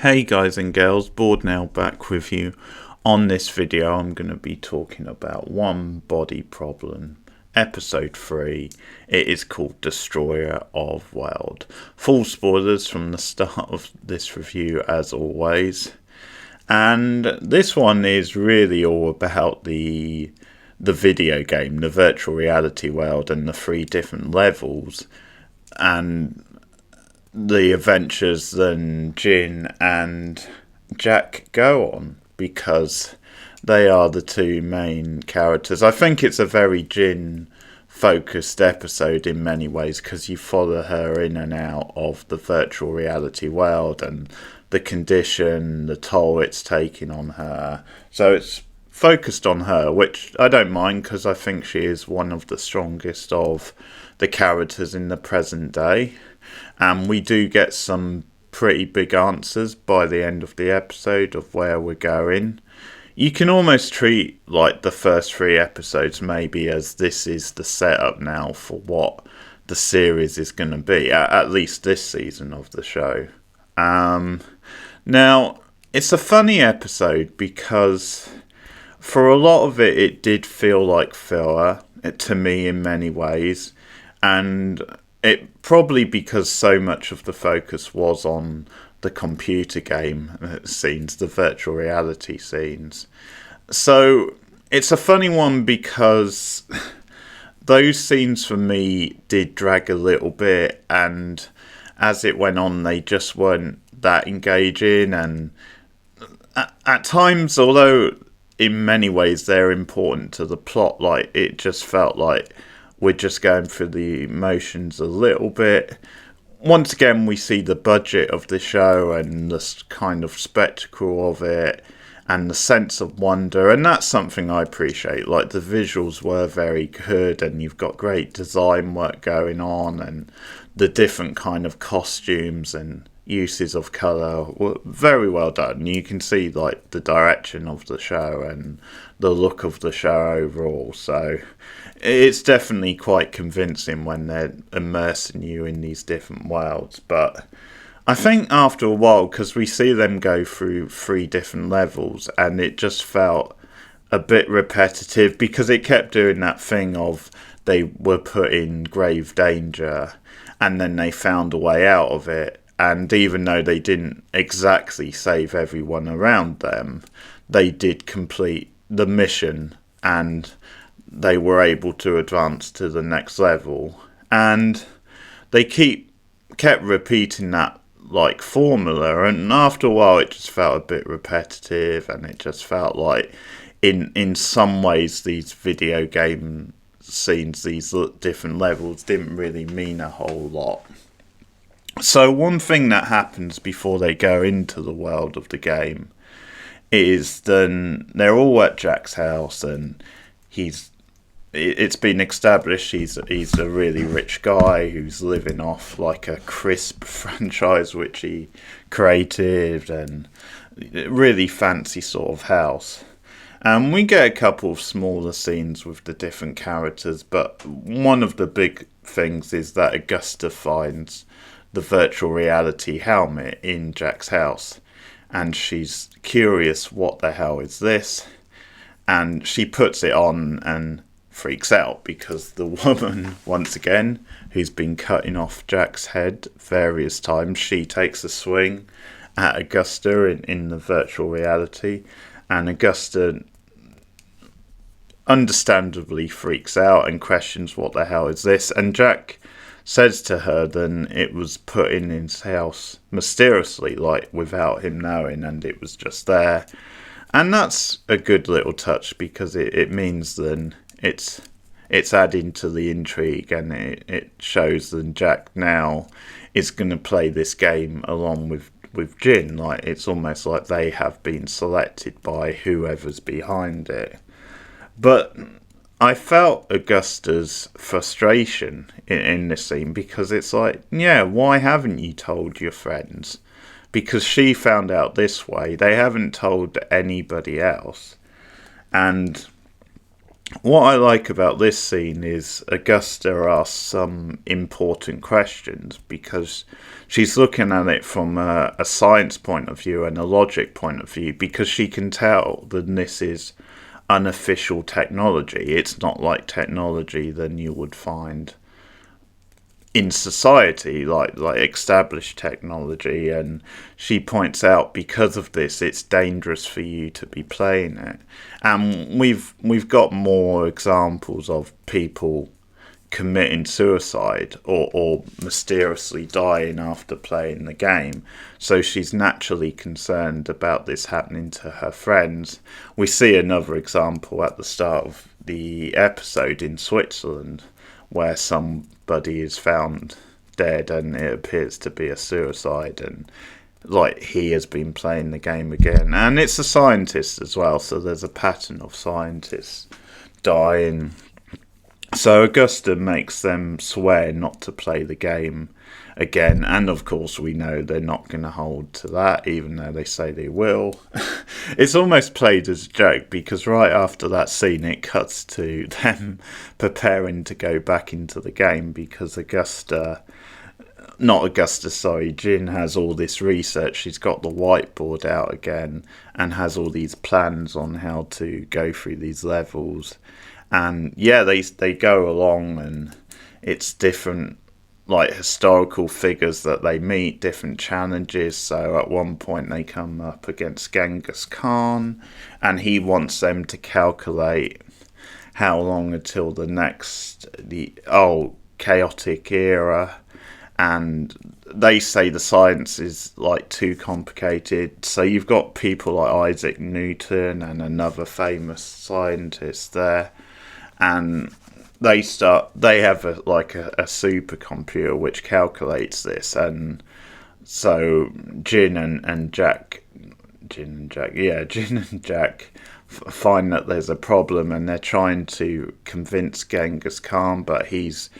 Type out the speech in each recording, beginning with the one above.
Hey guys and girls, Bored Now back with you. On this video I'm going to be talking about One Body Problem, episode 3. It is called Destroyer of World. Full spoilers from the start of this review as always. And this one is really all about the video game, the virtual reality world, and the 3 different levels and the adventures that Jin and Jack go on, because they are the 2 main characters. I think it's a very Jin focused episode in many ways, because you follow her in and out of the virtual reality world and the condition, the toll it's taking on her. So it's focused on her, which I don't mind, because I think she is one of the strongest of the characters in the present day. And we do get some pretty big answers by the end of the episode of where we're going. You can almost treat like the first 3 episodes maybe as this is the setup now for what the series is going to be, at least this season of the show. Now, it's a funny episode because for a lot of it, it did feel like filler to me in many ways. And it probably because so much of the focus was on the computer game scenes, the virtual reality scenes. So it's a funny one because those scenes for me did drag a little bit, and as it went on they just weren't that engaging, and at times, although in many ways they're important to the plot, like it just felt like we're just going through the motions a little bit. Once again, we see the budget of the show and the kind of spectacle of it and the sense of wonder, and that's something I appreciate. Like, the visuals were very good, and you've got great design work going on, and the different kind of costumes and uses of colour were very well done. You can see like the direction of the show and the look of the show overall, so it's definitely quite convincing when they're immersing you in these different worlds. But I think after a while, because we see them go through 3 different levels, and it just felt a bit repetitive, because it kept doing that thing of they were put in grave danger and then they found a way out of it. And even though they didn't exactly save everyone around them, they did complete the mission and they were able to advance to the next level. And they kept repeating that like formula, and after a while it just felt a bit repetitive, and it just felt like in some ways these video game scenes, these different levels, didn't really mean a whole lot. So one thing that happens before they go into the world of the game is then they're all at Jack's house, and it's been established he's a really rich guy who's living off like a crisp franchise which he created, and really fancy sort of house. And we get a couple of smaller scenes with the different characters, but one of the big things is that Augusta finds the virtual reality helmet in Jack's house, and she's curious, what the hell is this? And she puts it on and freaks out, because the woman, once again, who's been cutting off Jack's head various times, she takes a swing at Augusta in the virtual reality, and Augusta understandably freaks out and questions, what the hell is this? And Jack says to her then it was put in his house mysteriously, like without him knowing, and it was just there. And that's a good little touch, because it means then it's adding to the intrigue, and it shows that Jack now is going to play this game along with Jin. Like, it's almost like they have been selected by whoever's behind it. But I felt Augusta's frustration in this scene, because it's like, yeah, why haven't you told your friends? Because she found out this way. They haven't told anybody else. And What I like about this scene is Augusta asks some important questions because she's looking at it from a science point of view and a logic point of view, because she can tell that this is unofficial technology. It's not like technology than you would find in society, like established technology. And she points out, because of this, it's dangerous for you to be playing it. And we've got more examples of people committing suicide or mysteriously dying after playing the game. So she's naturally concerned about this happening to her friends. We see another example at the start of the episode in Switzerland, where somebody is found dead and it appears to be a suicide, and like he has been playing the game again. And it's a scientist as well, so there's a pattern of scientists dying. So Augusta makes them swear not to play the game again, and of course we know they're not going to hold to that, even though they say they will. It's almost played as a joke, because right after that scene it cuts to them preparing to go back into the game, because Jin has all this research. She's got the whiteboard out again and has all these plans on how to go through these levels. And yeah, they go along, and it's different, like, historical figures that they meet, different challenges. So at one point they come up against Genghis Khan, and he wants them to calculate how long until the chaotic era. And they say the science is like too complicated. So you've got people like Isaac Newton and another famous scientist there, and they have a supercomputer which calculates this. And so Jin and Jack find that there's a problem, and they're trying to convince Genghis Khan, but he's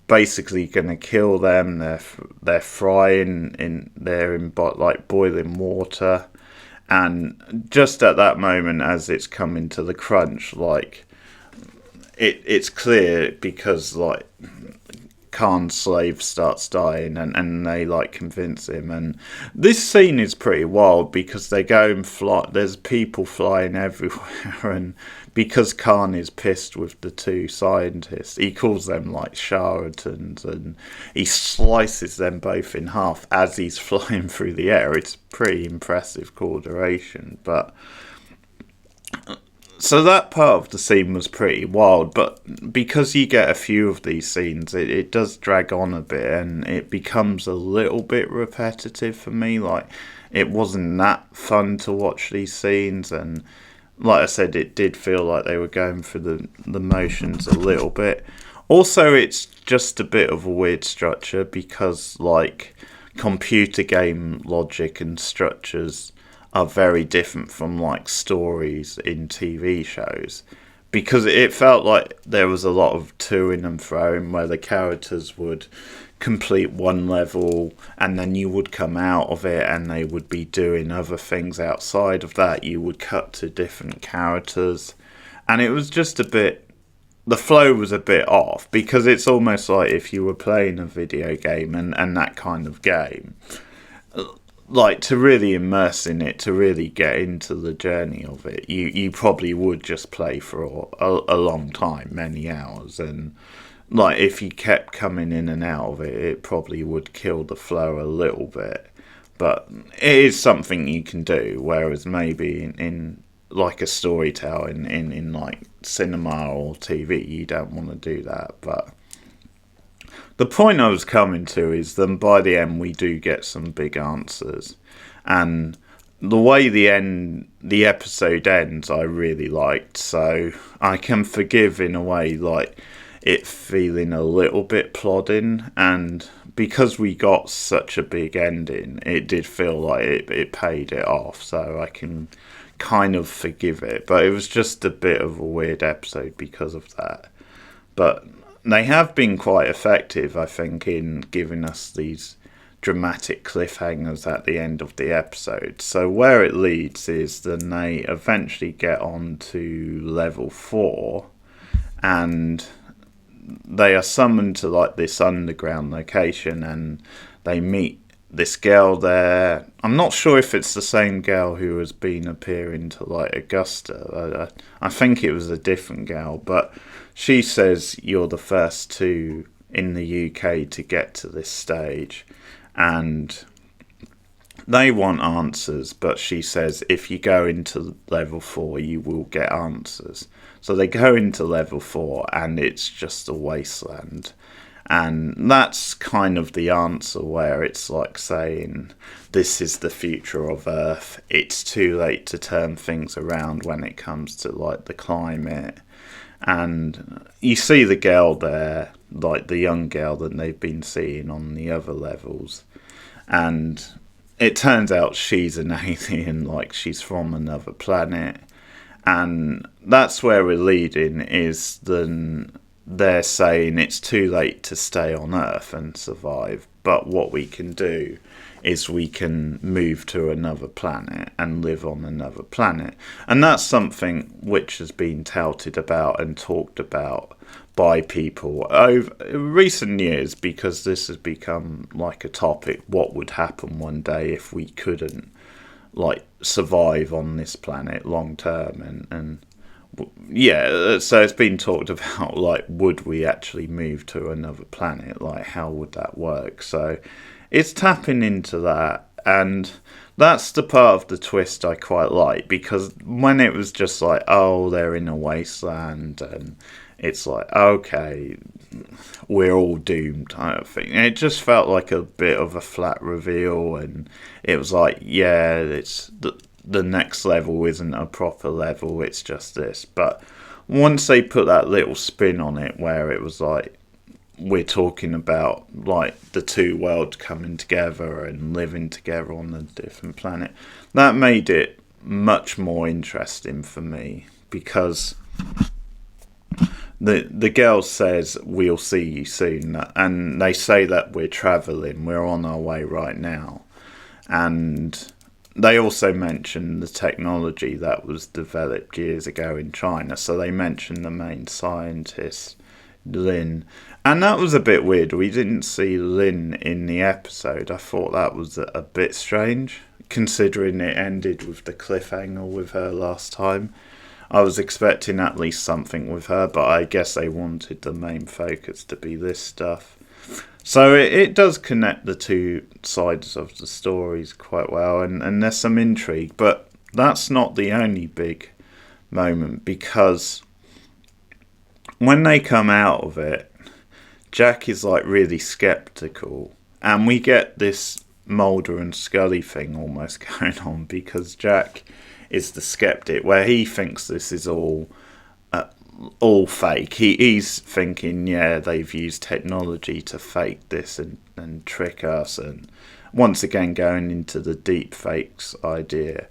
basically going to kill them. They're frying they're in like boiling water, and just at that moment, as it's coming to the crunch, like it's clear, because like Khan's slave starts dying, and they like convince him. And this scene is pretty wild, because they go and fly. There's people flying everywhere, and because Khan is pissed with the two scientists, he calls them like charlatans, and he slices them both in half as he's flying through the air. It's pretty impressive coordination, but. So that part of the scene was pretty wild, but because you get a few of these scenes, it does drag on a bit, and it becomes a little bit repetitive for me. Like, it wasn't that fun to watch these scenes, and like I said, it did feel like they were going through the motions a little bit. Also, it's just a bit of a weird structure, because like computer game logic and structures are very different from like stories in TV shows, because it felt like there was a lot of toing and froing, where the characters would complete one level and then you would come out of it and they would be doing other things outside of that. You would cut to different characters, and it was just the flow was a bit off, because it's almost like if you were playing a video game and that kind of game, like, to really immerse in it, to really get into the journey of it, you probably would just play for a long time, many hours. And like, if you kept coming in and out of it, it probably would kill the flow a little bit. But it is something you can do, whereas maybe in like a storytelling in like cinema or TV, you don't want to do that. But the point I was coming to is that by the end we do get some big answers, and the way the episode ends I really liked, so I can forgive in a way like it feeling a little bit plodding, and because we got such a big ending, it did feel like it paid it off, so I can kind of forgive it. But it was just a bit of a weird episode because of that. But they have been quite effective, I think, in giving us these dramatic cliffhangers at the end of the episode. So where it leads is then they eventually get on to level 4, and they are summoned to like this underground location, and they meet this girl there. I'm not sure if it's the same girl who has been appearing to like Augusta. I think it was a different girl, but she says you're the first two in the UK to get to this stage, and they want answers, but she says if you go into level 4 you will get answers. So they go into level 4 and it's just a wasteland. And that's kind of the answer, where it's like saying this is the future of Earth. It's too late to turn things around when it comes to like the climate. And you see the girl there, like the young girl that they've been seeing on the other levels, and it turns out she's an alien, like she's from another planet. And that's where we're leading, is then they're saying it's too late to stay on Earth and survive, but what we can do is we can move to another planet and live on another planet. And that's something which has been touted about and talked about by people over recent years, because this has become like a topic. What would happen one day if we couldn't like survive on this planet long term? And yeah, so it's been talked about, like, would we actually move to another planet? Like, how would that work? So it's tapping into that, and that's the part of the twist I quite like, because when it was just like, oh, they're in a wasteland, and it's like, okay, we're all doomed, I don't think. And it just felt like a bit of a flat reveal, and it was like, yeah, it's the next level isn't a proper level, it's just this. But once they put that little spin on it, where it was like, we're talking about like the two worlds coming together and living together on a different planet, that made it much more interesting for me, because the girl says we'll see you soon, and they say that we're travelling, we're on our way right now. And they also mention the technology that was developed years ago in China. So they mention the main scientist, Lin. And that was a bit weird. We didn't see Lin in the episode. I thought that was a bit strange, considering it ended with the cliffhanger with her last time. I was expecting at least something with her, but I guess they wanted the main focus to be this stuff. So it does connect the two sides of the stories quite well, and there's some intrigue, but that's not the only big moment, because when they come out of it, Jack is like really skeptical, and we get this Mulder and Scully thing almost going on, because Jack is the skeptic, where he thinks this is all fake. He's thinking, yeah, they've used technology to fake this and trick us, and once again going into the deep fakes idea.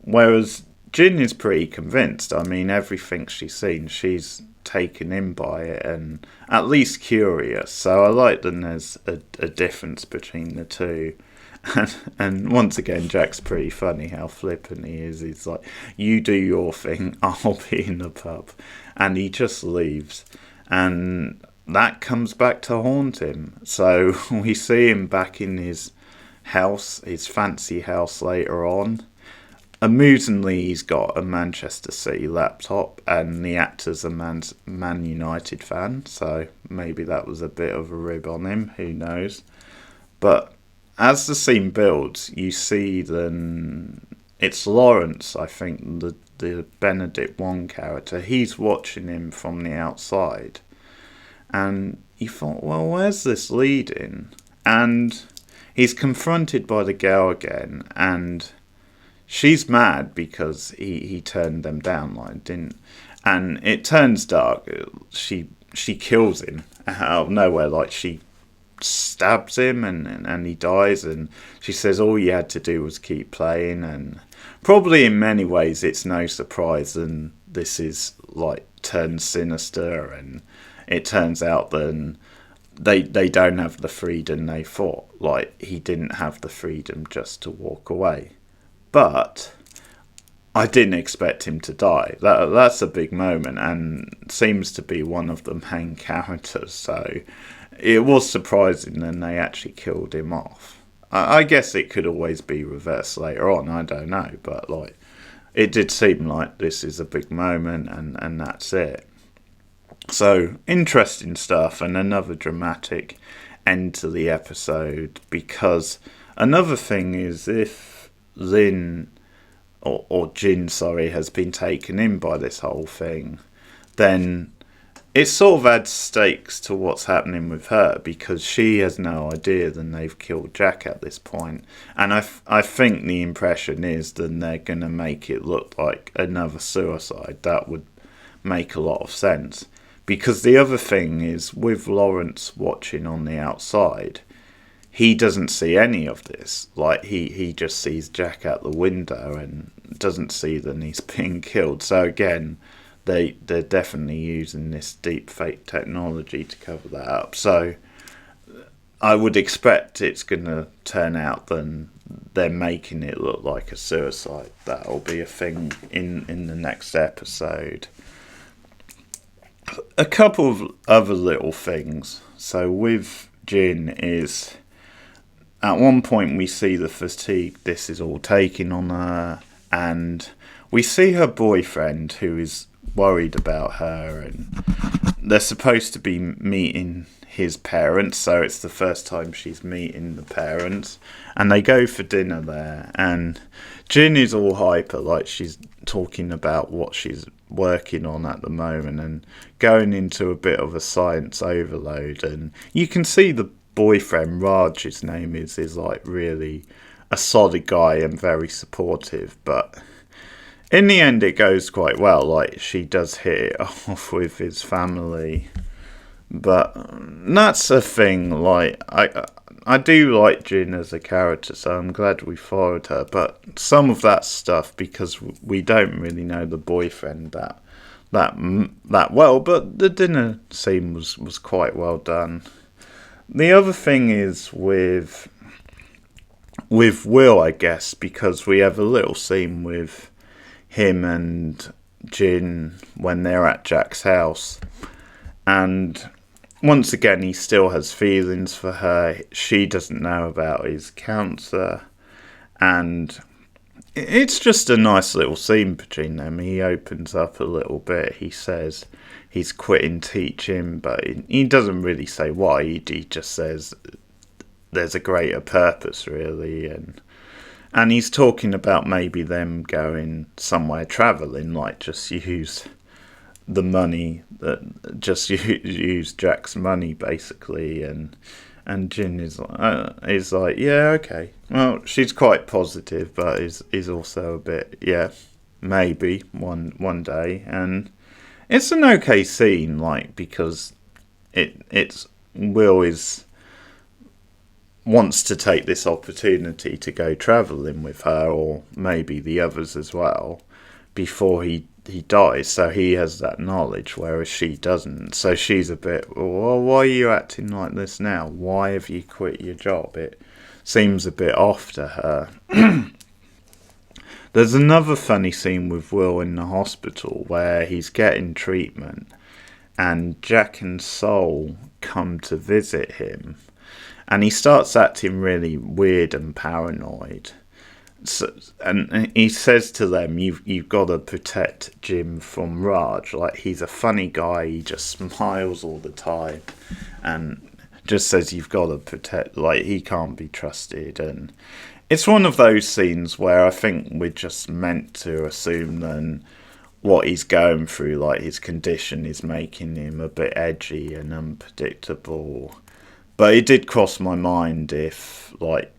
Whereas Jin is pretty convinced. I mean, everything she's seen, she's taken in by it, and at least curious. So I like that there's a difference between the two. And once again, Jack's pretty funny how flippant he is. He's like, you do your thing, I'll be in the pub. And he just leaves. And that comes back to haunt him. So we see him back in his house, his fancy house later on. Amusingly, he's got a Manchester City laptop, and the actor's a Man United fan. So maybe that was a bit of a rib on him, who knows. But as the scene builds, you see then it's Lawrence, I think, the Benedict Wong character. He's watching him from the outside, and you thought, well, where's this leading? And he's confronted by the girl again, and she's mad because he turned them down, like, didn't. And it turns dark. She kills him out of nowhere, like she stabs him, and he dies, and she says all you had to do was keep playing. And probably in many ways it's no surprise then this is like turned sinister, and it turns out then they don't have the freedom they thought. Like, he didn't have the freedom just to walk away. But I didn't expect him to die. That's a big moment, and seems to be one of the main characters. So it was surprising when they actually killed him off. I guess it could always be reversed later on. I don't know, but like it did seem like this is a big moment, and that's it. So interesting stuff, and another dramatic end to the episode, because another thing is if Lynn or Jin, sorry, has been taken in by this whole thing, then it sort of adds stakes to what's happening with her, because she has no idea that they've killed Jack at this point. And I think the impression is that they're going to make it look like another suicide. That would make a lot of sense. Because the other thing is, with Lawrence watching on the outside, he doesn't see any of this. Like, he just sees Jack out the window and doesn't see that he's being killed. So again, they're definitely using this deep fake technology to cover that up. So I would expect it's going to turn out that they're making it look like a suicide. That'll be a thing in the next episode. A couple of other little things. So with Jin is, at one point we see the fatigue this is all taking on her, and we see her boyfriend who is worried about her, and they're supposed to be meeting his parents, so it's the first time she's meeting the parents, and they go for dinner there, and Jin is all hyper, like she's talking about what she's working on at the moment and going into a bit of a science overload, and you can see the boyfriend, Raj his name is like really a solid guy and very supportive, but in the end it goes quite well. Like, she does hit it off with his family, but that's a thing. Like, I do like Jin as a character, so I'm glad we followed her, but some of that stuff, because we don't really know the boyfriend that well, but the dinner scene was quite well done. The other thing is with Will, I guess, because we have a little scene with him and Jin when they're at Jack's house, and once again he still has feelings for her. She doesn't know about his cancer, and it's just a nice little scene between them. He opens up a little bit. He says he's quitting teaching, but he doesn't really say why. He just says there's a greater purpose, really, and he's talking about maybe them going somewhere travelling, like just use the money, just use Jack's money, basically, and Jin is like, yeah, okay. Well, she's quite positive, but is also a bit, yeah, maybe one day, and it's an okay scene, like, because it's Will wants to take this opportunity to go travelling with her, or maybe the others as well, before he dies, so he has that knowledge, whereas she doesn't. So she's a bit, well, why are you acting like this now? Why have you quit your job? It seems a bit off to her. There's another funny scene with Will in the hospital where he's getting treatment, and Jack and Sol come to visit him, and he starts acting really weird and paranoid. So, and he says to them, you've got to protect Jim from Raj. Like, he's a funny guy, he just smiles all the time, and just says you've got to protect, like, he can't be trusted. And it's one of those scenes where I think we're just meant to assume then what he's going through, like his condition is making him a bit edgy and unpredictable. But it did cross my mind if, like,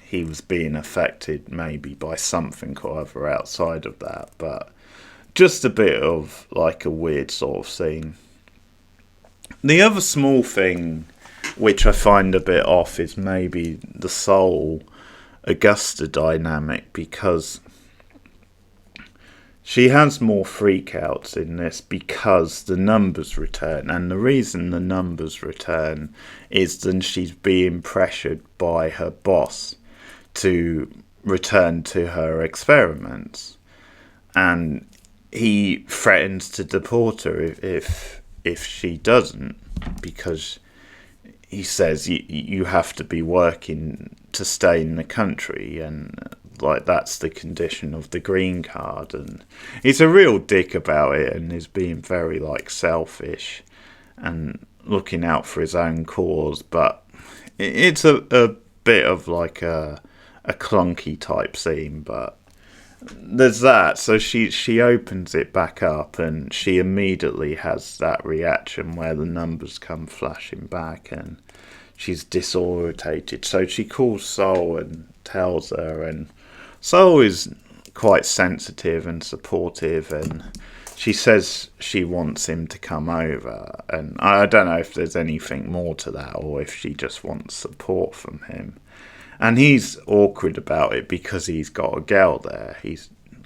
he was being affected maybe by something or other outside of that. But just a bit of, like, a weird sort of scene. The other small thing which I find a bit off is maybe the Sol Augusta dynamic, because she has more freakouts in this because the numbers return, and the reason the numbers return is that she's being pressured by her boss to return to her experiments. and he threatens to deport her if she doesn't, because he says you have to be working to stay in the country, and like that's the condition of the green card. And he's a real dick about it, and is being very like selfish and looking out for his own cause. But it's a bit of like a clunky type scene, but there's that. So she opens it back up, and she immediately has that reaction where the numbers come flashing back, and she's disorientated. So she calls Sol and tells her, and Sol is quite sensitive and supportive, and she says she wants him to come over. And I don't know if there's anything more to that, or if she just wants support from him. And he's awkward about it because he's got a girl there.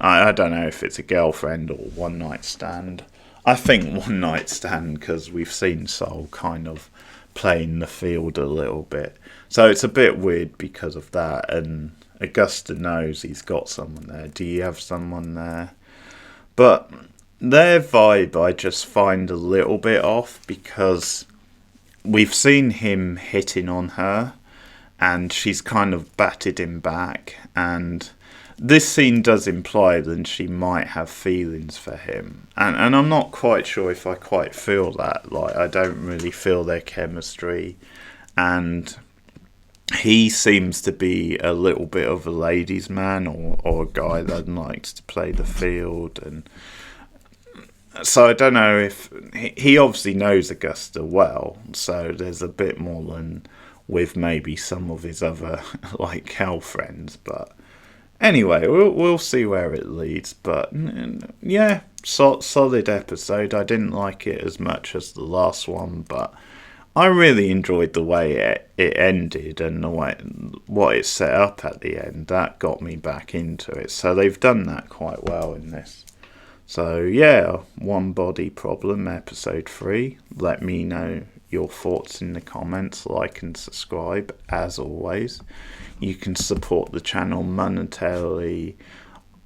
I don't know if it's a girlfriend or one night stand. I think one night stand, because we've seen Sol kind of playing the field a little bit. So it's a bit weird because of that. And Augusta knows he's got someone there. Do you have someone there? But their vibe I just find a little bit off, because we've seen him hitting on her, and she's kind of batted him back, and this scene does imply that she might have feelings for him, and I'm not quite sure if I quite feel that. Like, I don't really feel their chemistry, and he seems to be a little bit of a ladies' man, or a guy that likes to play the field. And so I don't know if he obviously knows Augusta well, so there's a bit more than with maybe some of his other like hell friends. But anyway, we'll see where it leads. But yeah, solid episode. I didn't like it as much as the last one, but I really enjoyed the way it ended, and the way what it set up at the end. That got me back into it. So they've done that quite well in this. So yeah, One Body Problem, episode 3. Let me know your thoughts in the comments. Like and subscribe as always. You can support the channel monetarily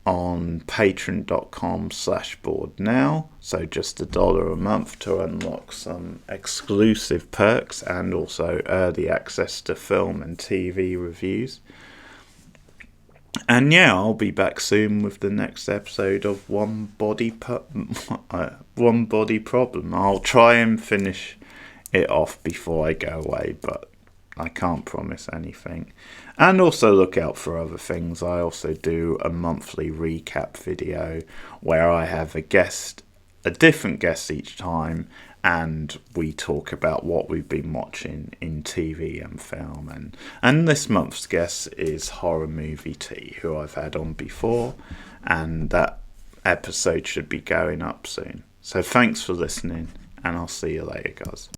on patreon.com/boardnow. So just $1 a month to unlock some exclusive perks, and also early access to film and TV reviews. And yeah, I'll be back soon with the next episode of One Body Problem. I'll try and finish it off before I go away, but I can't promise anything. And also look out for other things. I also do a monthly recap video where I have a different guest each time, and we talk about what we've been watching in TV and film. And this month's guest is Horror Movie T, who I've had on before, and that episode should be going up soon. So thanks for listening, and I'll see you later, guys.